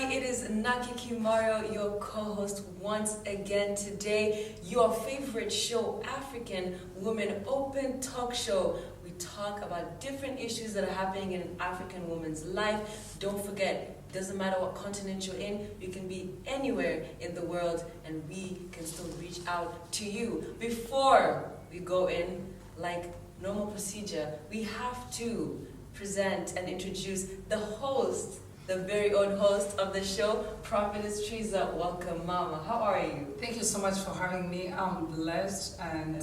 everybody, it is Nakiki Mario, your co-host once again today. Your favorite show, African Woman Open Talk Show. We talk about different issues that are happening in an African woman's life. Don't forget, doesn't matter what continent you're in, you can be anywhere in the world and we can still reach out to you. Before we go in, like normal procedure, we have to present and introduce the host, the very own host of the show, Prophetess Trizah. Welcome, Mama. How are you? Thank you so much for having me. I'm blessed and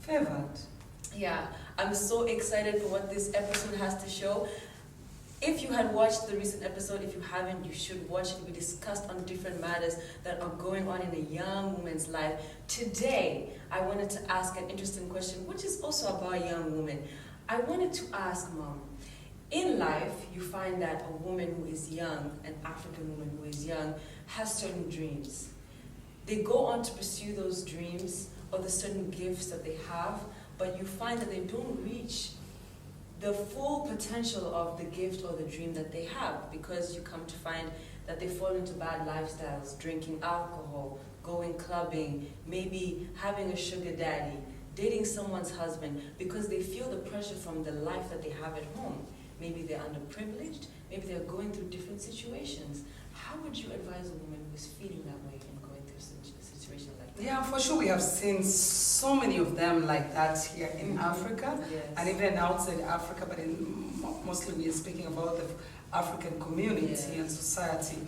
favored. Yeah, I'm so excited for what this episode has to show. If you had watched the recent episode, if you haven't, you should watch it. We discussed on different matters that are going on in a young woman's life. Today, I wanted to ask an interesting question, which is also about young women. I wanted to ask, Mom, in life, you find that a woman who is young, an African woman who is young, has certain dreams. They go on to pursue those dreams or the certain gifts that they have, but you find that they don't reach the full potential of the gift or the dream that they have, because you come to find that they fall into bad lifestyles, drinking alcohol, going clubbing, maybe having a sugar daddy, dating someone's husband, because they feel the pressure from the life that they have at home. Maybe they're underprivileged, maybe they're going through different situations. How would you advise a woman who's feeling that way and going through a situation like that? Yeah, for sure we have seen so many of them like that here in Africa, Yes. and even outside Africa, but mostly we are speaking about the African community Yes. and society.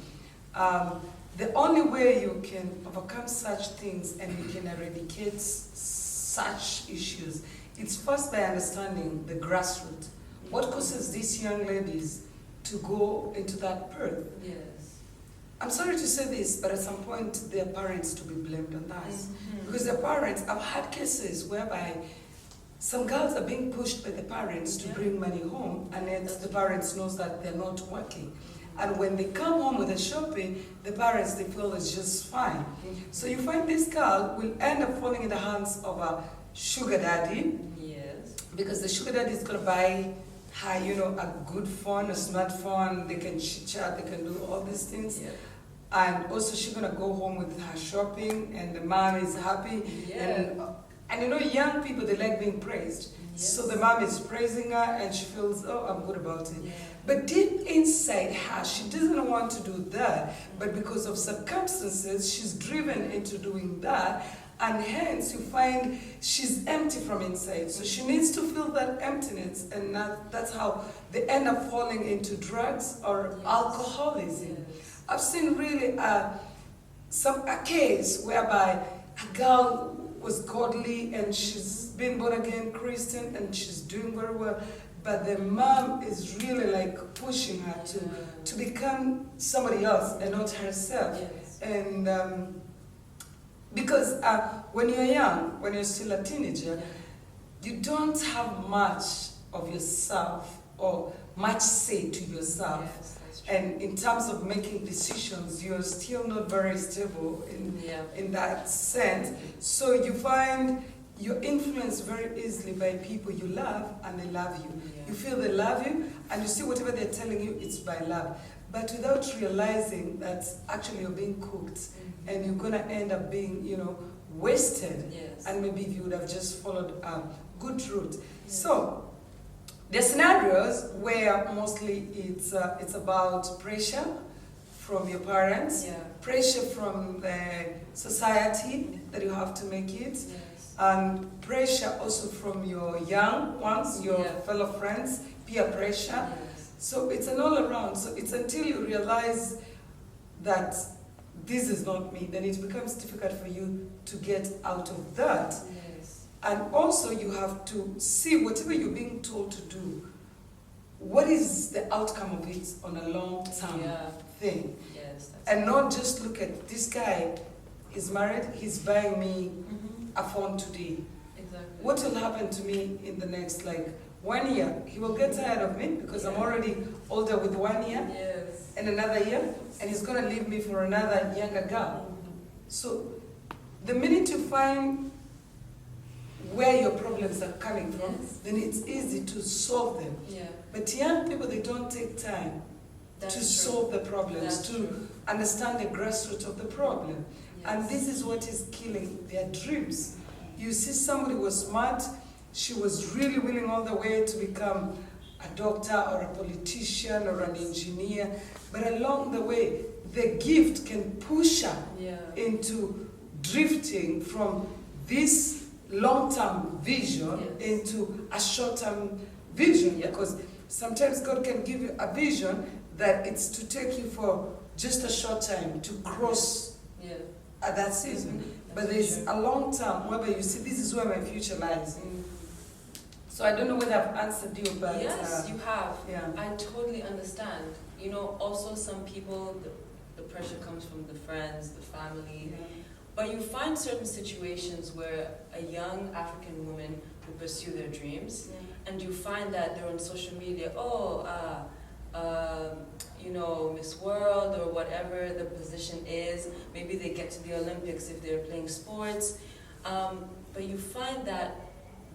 The only way you can overcome such things and you can eradicate such issues, it's first by understanding the grassroots. What causes these young ladies to go into that path? Yes. I'm sorry to say this, but at some point, their parents to be blamed on that. Mm-hmm. Because their parents, I've had cases whereby some girls are being pushed by the parents to bring money home, and yet the parents knows that they're not working. And when they come home with the shopping, the parents, they feel it's just fine. So you find this girl will end up falling in the hands of a sugar daddy. Yes. Because the sugar daddy is going to buy her, a good phone, a smartphone, they can chit-chat, they can do all these things. Yeah. And also she's going to go home with her shopping and the mom is happy. Yeah. And young people, they like being praised. Yes. So the mom is praising her and she feels, oh, I'm good about it. Yeah. But deep inside her, she doesn't want to do that. But because of circumstances, she's driven into doing that. And hence, you find she's empty from inside. So she needs to fill that emptiness. And that's how they end up falling into drugs or alcoholism. Yes. I've seen really a case whereby a girl was godly and she's been born again Christian and she's doing very well. But the mom is really like pushing her to become somebody else and not herself. Yes. And because when you're young, when you're still a teenager, you don't have much of yourself or much say to yourself. Yes, that's true. And in terms of making decisions, you're still not very stable in that sense. So you find you're influenced very easily by people you love and they love you. Yeah. You feel they love you and you see whatever they're telling you, it's by love. But without realizing that actually you're being cooked and you're going to end up being, wasted. Yes. And maybe if you would have just followed a good route. Yes. So, there are scenarios where mostly it's about pressure from your parents, pressure from the society that you have to make it, and pressure also from your young ones, your fellow friends, peer pressure. So it's an all around. So it's until you realize that this is not me, then it becomes difficult for you to get out of that. Yes. And also you have to see whatever you're being told to do, what is the outcome of it on a long-term thing. Yes, and not just look at this guy is married, he's buying me a phone today. Exactly. What will happen to me in the next 1 year? He will get tired of me because I'm already older with 1 year. Yes. And another year, and he's going to leave me for another younger girl. So the minute you find where your problems are coming from, then it's easy to solve them. Yeah. But young people, they don't take time That's to true. solve the problems, That's to true. understand the grassroots of the problem. Yes. And this is what is killing their dreams. You see, somebody was smart, she was really willing all the way to become a doctor or a politician or an engineer, but along the way, the gift can push her into drifting from this long-term vision into a short-term vision, because sometimes God can give you a vision that it's to take you for just a short time to cross that season. But there's a long term whereby you see, this is where my future lies. So I don't know whether I've answered you, but yes, you have. Yeah. I totally understand. You know, also some people, the pressure comes from the friends, the family. But you find certain situations where a young African woman will pursue their dreams, and you find that they're on social media, you know, Miss World or whatever the position is. Maybe they get to the Olympics if they're playing sports. But you find that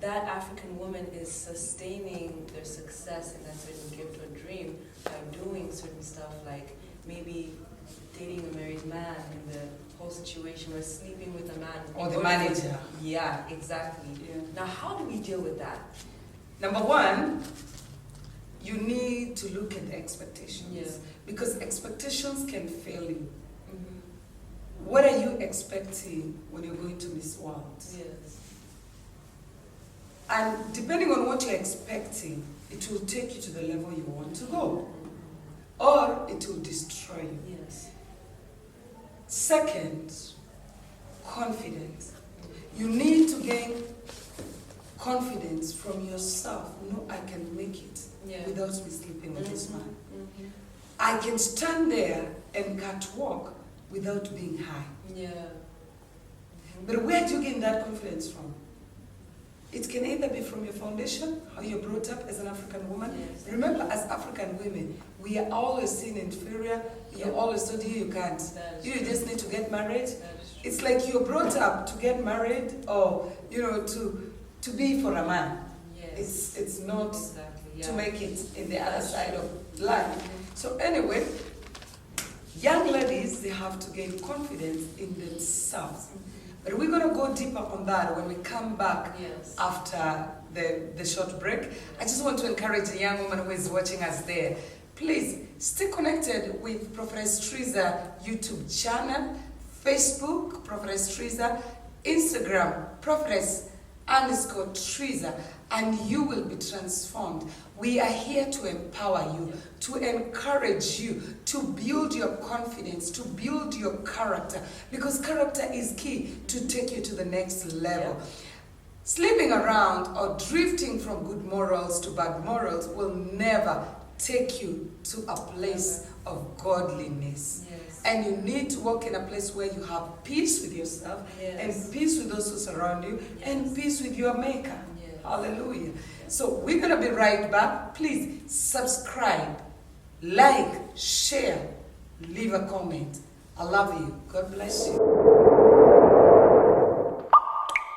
that African woman is sustaining their success in that certain gift or dream by doing certain stuff, like maybe dating a married man in the whole situation, or sleeping with a man. Or the manager. Yeah, exactly. Now, how do we deal with that? Number one, you need to look at the expectations. Because expectations can fail you. What are you expecting when you're going to Miss World? Yes. And depending on what you're expecting, it will take you to the level you want to go. Or it will destroy you. Yes. Second, confidence. You need to gain confidence from yourself. No, I can make it without me sleeping with this man. I can stand there and catwalk without being high. But where do you gain that confidence from? It can either be from your foundation, how you're brought up as an African woman. Remember, as African women, we are always seen inferior. You're always told you can't. You just need to get married. It's like you're brought up to get married, or you know, to be for a man. It's not to make it in the other side of life. So anyway, young ladies, they have to gain confidence in themselves. But we're going to go deeper on that when we come back after the short break. I just want to encourage a young woman who is watching us there. Please stay connected with Prophetess Trizah YouTube channel, Facebook, Prophetess Trizah, Instagram, Prophetess_Trizah, and you will be transformed. We are here to empower you, to encourage you, to build your confidence, to build your character, because character is key to take you to the next level. Sleeping around or drifting from good morals to bad morals will never take you to a place of godliness. And you need to walk in a place where you have peace with yourself, and peace with those who surround you, and peace with your maker. Hallelujah. So we're going to be right back. Please subscribe, like, share, leave a comment. I love you. God bless you.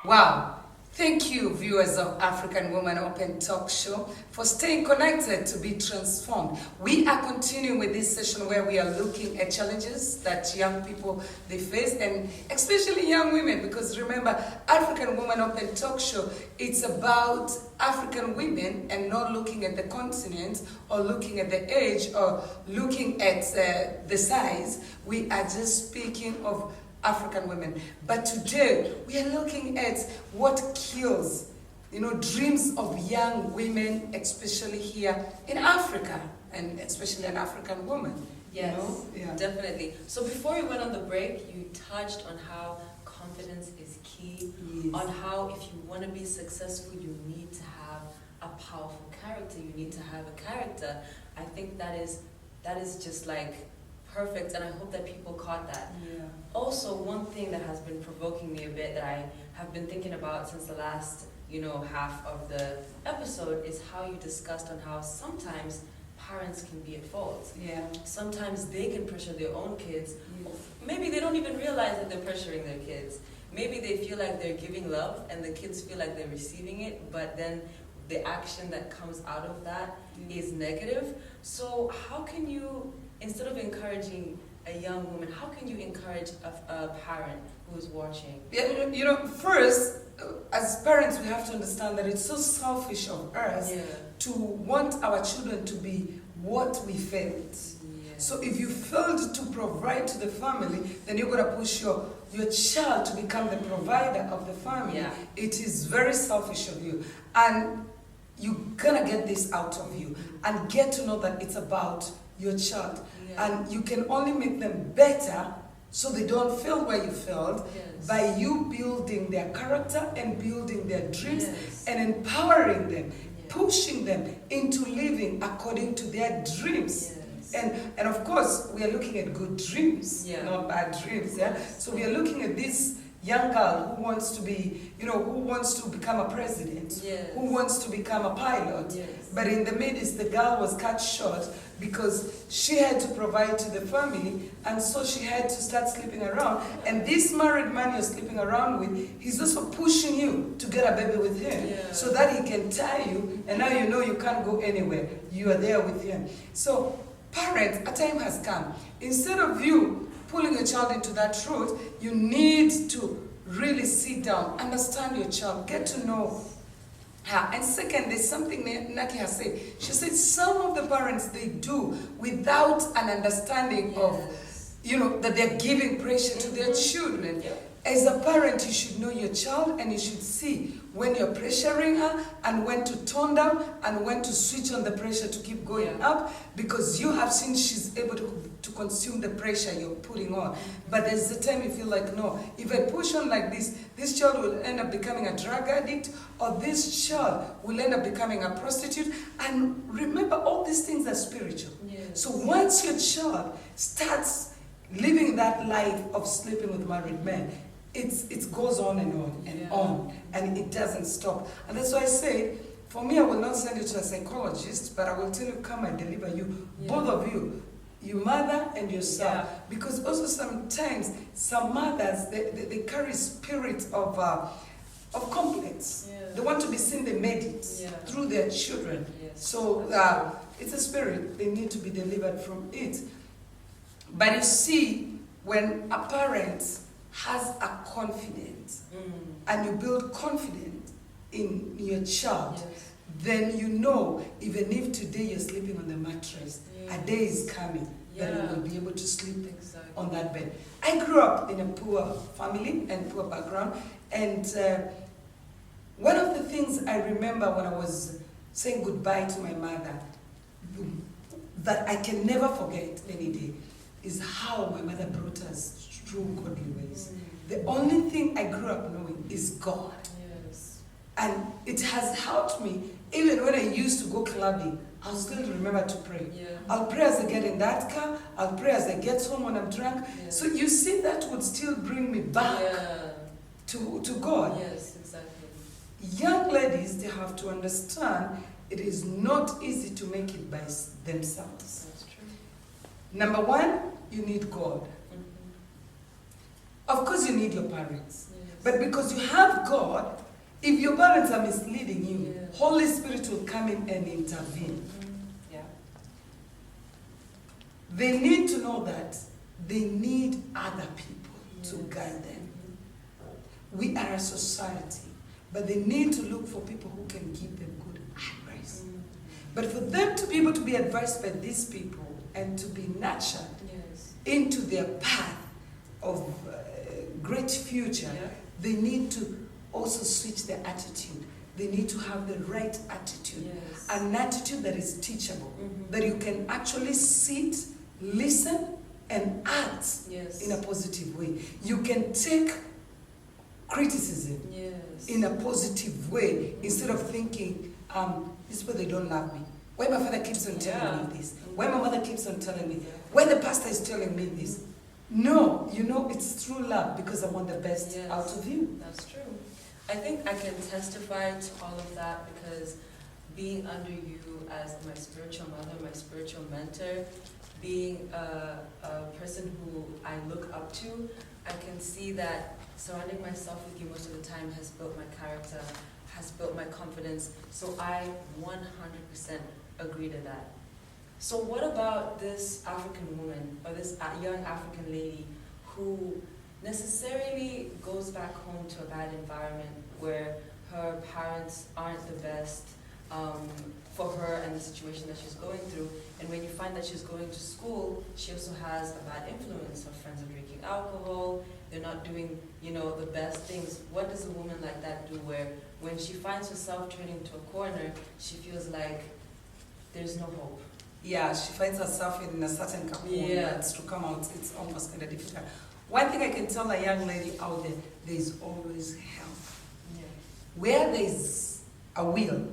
Wow. Thank you, viewers of African Woman Open Talk Show, for staying connected to be transformed. We are continuing with this session where we are looking at challenges that young people they face, and especially young women, because remember, African Woman Open Talk Show, it's about African women and not looking at the continent or looking at the age or looking at the size. We are just speaking of African women. But today we are looking at what kills, dreams of young women, especially here in Africa, and especially an African woman. Definitely. So before we went on the break, you touched on how confidence is key, on how if you want to be successful, you need to have a powerful character. You need to have a character. I think that is just like perfect, and I hope that people caught that. Also, one thing that has been provoking me a bit that I have been thinking about since the last, half of the episode is how you discussed on how sometimes parents can be at fault. Sometimes they can pressure their own kids. Maybe they don't even realize that they're pressuring their kids. Maybe they feel like they're giving love and the kids feel like they're receiving it, but then the action that comes out of that is negative. So how can you, instead of encouraging a young woman, how can you encourage a parent who's watching? Yeah, first, as parents, we have to understand that it's so selfish of us to want our children to be what we failed. So if you failed to provide to the family, then you're going to push your child to become the provider of the family. It is very selfish of you. And you're going to get this out of you and get to know that it's about your child. And you can only make them better so they don't fail where you failed by you building their character and building their dreams and empowering them, pushing them into living according to their dreams. And of course, we are looking at good dreams, not bad dreams. So we are looking at this young girl who wants to be, who wants to become a president, who wants to become a pilot. But in the midst, the girl was cut short because she had to provide to the family, and so she had to start sleeping around. And this married man you're sleeping around with, he's also pushing you to get a baby with him so that he can tie you, and now you know you can't go anywhere. You are there with him. So parents, a time has come. Instead of you pulling your child into that truth, you need to really sit down, understand your child, get to know her. And second, there's something Naki has said. She said some of the parents, they do without an understanding of, that they're giving pressure to their children. As a parent, you should know your child and you should see when you're pressuring her and when to tone down and when to switch on the pressure to keep going up, because you have seen she's able to consume the pressure you're putting on. But there's a time you feel like, no, if I push on like this child will end up becoming a drug addict, or this child will end up becoming a prostitute. And remember, all these things are spiritual. So once your child starts living that life of sleeping with married men, it goes on and on and on, and it doesn't stop. And that's why I say, for me, I will not send you to a psychologist, but I will tell you, come and deliver you, both of you, your mother and yourself. Because also sometimes some mothers, they carry spirit of complex. They want to be seen, they made it through their children. So it's a spirit, they need to be delivered from it. But you see, when a parent has a confidence and you build confidence in your child, then you know, even if today you're sleeping on the mattress, a day is coming that you will be able to sleep on that bed. I grew up in a poor family and poor background, and one of the things I remember when I was saying goodbye to my mother that I can never forget any day is how my mother brought us through godly ways. The only thing I grew up knowing is God. And it has helped me. Even when I used to go clubbing, I'll still remember to pray. I'll pray as I get in that car. I'll pray as I get home when I'm drunk. So you see, that would still bring me back to God. Young ladies, they have to understand it is not easy to make it by themselves. That's true. Number one, you need God. Of course, you need your parents. But because you have God, if your parents are misleading you, Holy Spirit will come in and intervene. They need to know that they need other people to guide them. We are a society, but they need to look for people who can give them good advice. But for them to be able to be advised by these people and to be nurtured into their path of great future, they need to also switch their attitude. They need to have the right attitude, an attitude that is teachable, that you can actually sit, listen, and act in a positive way. You can take criticism in a positive way instead of thinking, this people, they don't love me. Why my father keeps on telling me this? Why my mother keeps on telling me? Why the pastor is telling me this? No, you know, it's true love because I want the best out of you. That's true. I think I can testify to all of that because being under you as my spiritual mother, my spiritual mentor, being a person who I look up to, I can see that surrounding myself with you most of the time has built my character, has built my confidence. So I 100% agree to that. So what about this African woman, or this young African lady who necessarily goes back home to a bad environment where her parents aren't the best for her and the situation that she's going through? And when you find that she's going to school, she also has a bad influence. Her friends are drinking alcohol, they're not doing, the best things. What does a woman like that do, where when she finds herself turning to a corner, she feels like there's no hope? Yeah, she finds herself in a certain cocoon. Yeah. That's to come out, it's almost kind of difficult. One thing I can tell a young lady out there is always help. Yeah. Where there's a will,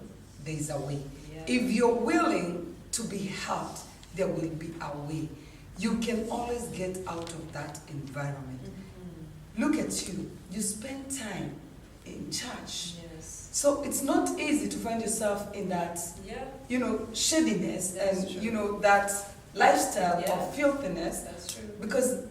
there's a way. Yeah. If you're willing to be helped, there will be a way. You can always get out of that environment. Mm-hmm. Look at you. You spend time in church. Yes. So it's not easy to find yourself in that, Yeah. shadiness That's and, true. that lifestyle Yeah. of filthiness. That's true. Because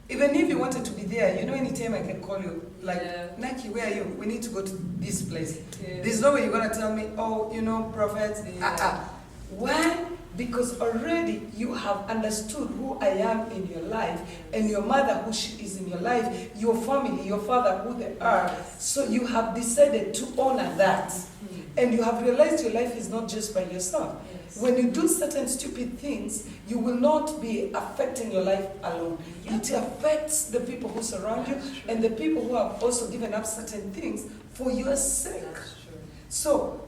even if you wanted to be there, anytime I can call you, like, Yeah. Naki, where are you? We need to go to this place. Yeah. There's no way you're going to tell me, oh, Prophet. Yeah. Why? Because already you have understood who I am in your life, and your mother who she is in your life, your family, your father who they are. Yes. So you have decided to honor that. Mhm. And you have realized your life is not just by yourself. Yes. When you do certain stupid things, you will not be affecting your life alone. Yep. It affects the people who surround you That's true. and the people who have also given up certain things for your sake. That's true. So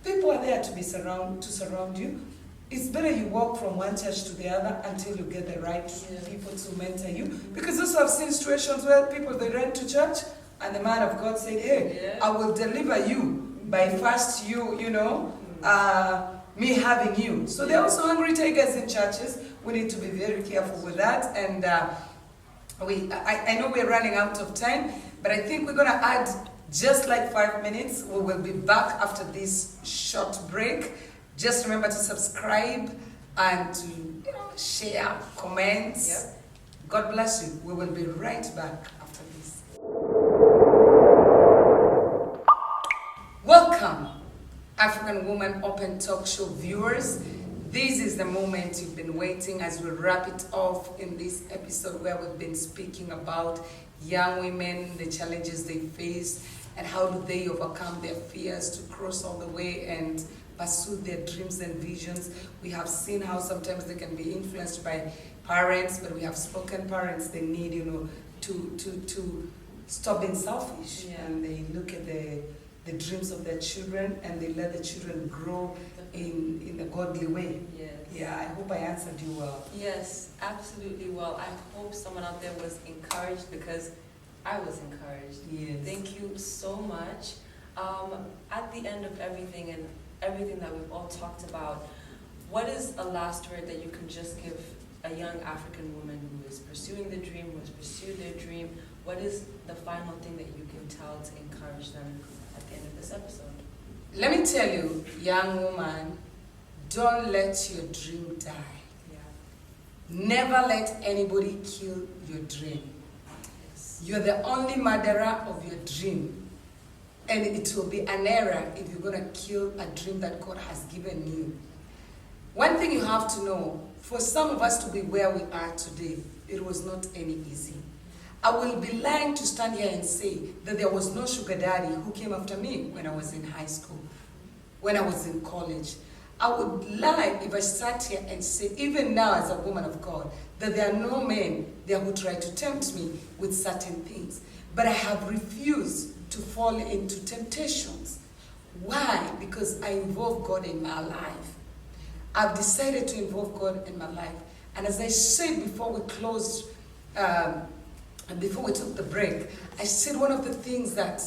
people are there to surround you. It's better you walk from one church to the other until you get the right people to mentor you. Because also I've seen situations where people, they ran to church and the man of God said, hey, I will deliver you by first me having you. So there are also hungry tigers in churches. We need to be very careful with that. And I know we're running out of time, but I think we're going to add just like 5 minutes. We will be back after this short break. Just remember to subscribe and to share, comment. Yep. God bless you. We will be right back after this. Welcome, African Woman Open Talk Show viewers. This is the moment you've been waiting as we wrap it off in this episode where we've been speaking about young women, the challenges they face, and how do they overcome their fears to cross all the way and pursue their dreams and visions. We have seen how sometimes they can be influenced by parents, but we have spoken parents, they need, to stop being selfish. Yeah. And they look at the dreams of their children and they let the children grow in a godly way. Yes. Yeah, I hope I answered you well. Yes, absolutely well. I hope someone out there was encouraged, because I was encouraged. Yes. Thank you so much. At the end of everything and everything that we've all talked about, what is a last word that you can just give a young African woman who is pursuing the dream, who has pursued their dream? What is the final thing that you can tell to encourage them at the end of this episode? Let me tell you, young woman, don't let your dream die. Yeah. Never let anybody kill your dream. Yes. You're the only murderer of your dream. And it will be an error if you're going to kill a dream that God has given you. One thing you have to know, for some of us to be where we are today, it was not any easy. I will be lying to stand here and say that there was no sugar daddy who came after me when I was in high school, when I was in college. I would lie if I sat here and say, even now as a woman of God, that there are no men there who try to tempt me with certain things. But I have refused to fall into temptations. Why? Because I involve God in my life. I've decided to involve God in my life. And as I said before we closed, and before we took the break, I said one of the things that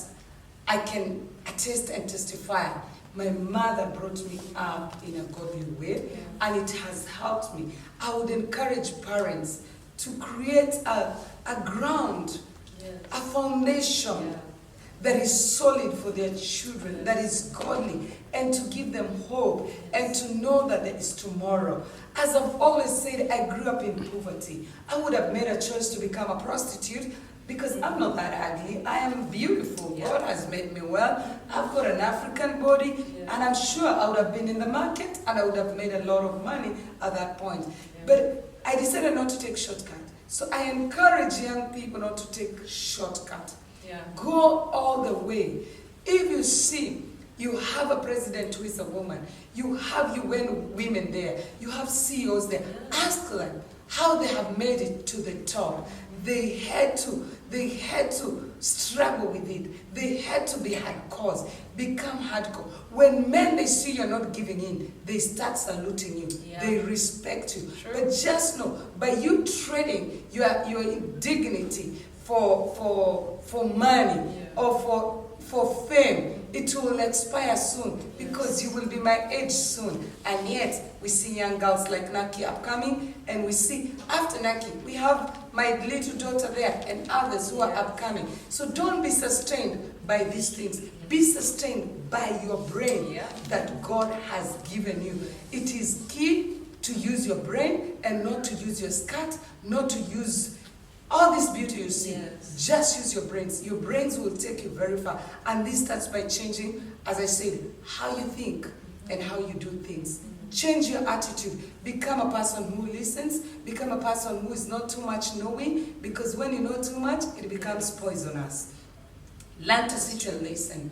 I can attest and testify, my mother brought me up in a godly way, and it has helped me. I would encourage parents to create a ground, a foundation that is solid for their children, that is godly, and to give them hope, and to know that there is tomorrow. As I've always said, I grew up in poverty. I would have made a choice to become a prostitute because I'm not that ugly. I am beautiful. Yeah. God has made me well. I've got an African body, Yeah. and I'm sure I would have been in the market and I would have made a lot of money at that point. Yeah. But I decided not to take shortcut. So I encourage young people not to take shortcut. Yeah. Go all the way. If you see you have a president who is a woman, you have UN women there, you have CEOs there, ask them how they have made it to the top. They had to struggle with it. They had to be hardcore, become hardcore. When men, they see you're not giving in, they start saluting you. Yeah. They respect you. True. But just know, by you trading your dignity for money, Yeah. or for fame, it will expire soon, because you will be my age soon. And yet we see young girls like Naki upcoming, and we see after Naki we have my little daughter there and others who are upcoming. So don't be sustained by these things. Be sustained by your brain that God has given you. It is key to use your brain and not to use your skirt, not to use all this beauty you see. Yes. Just use your brains. Your brains will take you very far. And this starts by changing, as I said, how you think and how you do things. Change your attitude. Become a person who listens. Become a person who is not too much knowing, because when you know too much, it becomes poisonous. Learn to sit and listen,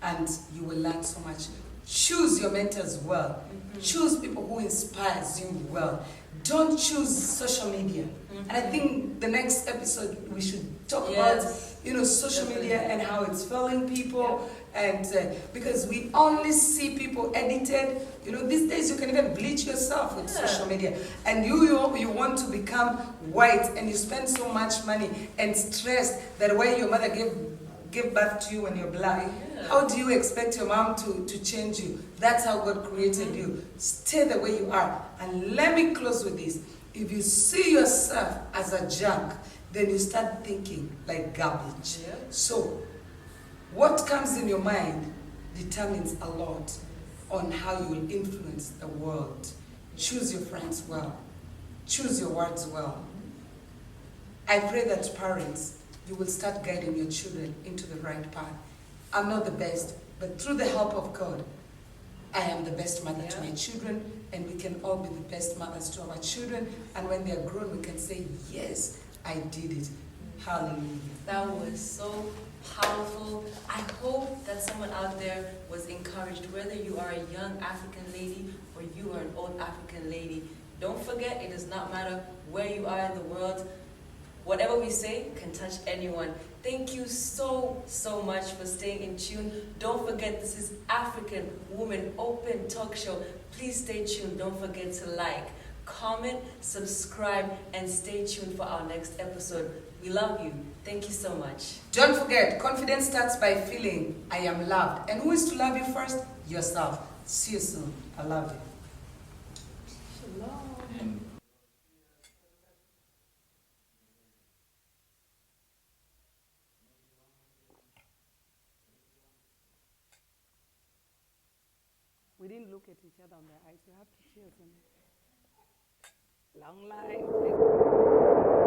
and you will learn so much. Choose your mentors well. Choose people who inspires you well. Don't choose social media. And I think the next episode we should talk about, social media and how it's failing people. And because we only see people edited, these days you can even bleach yourself with social media. And you want to become white, and you spend so much money and stress that way your mother gave birth to you when you're black. How do you expect your mom to change you? That's how God created you. Stay the way you are. And let me close with this. If you see yourself as a junk, then you start thinking like garbage. Yeah. So, what comes in your mind determines a lot on how you will influence the world. Choose your friends well. Choose your words well. I pray that parents, you will start guiding your children into the right path. I'm not the best, but through the help of God, I am the best mother to my children, and we can all be the best mothers to our children. And when they are grown, we can say, yes, I did it. Hallelujah. That was so powerful. I hope that someone out there was encouraged, whether you are a young African lady or you are an old African lady. Don't forget, it does not matter where you are in the world. Whatever we say can touch anyone. Thank you so much for staying in tune. Don't forget, this is African Woman Open Talk Show. Please stay tuned. Don't forget to like, comment, subscribe, and stay tuned for our next episode. We love you. Thank you so much. Don't forget, confidence starts by feeling I am loved. And who is to love you first? Yourself. See you soon. I love you. Shalom. We didn't look at each other on the eyes. You have to cheers. Long life.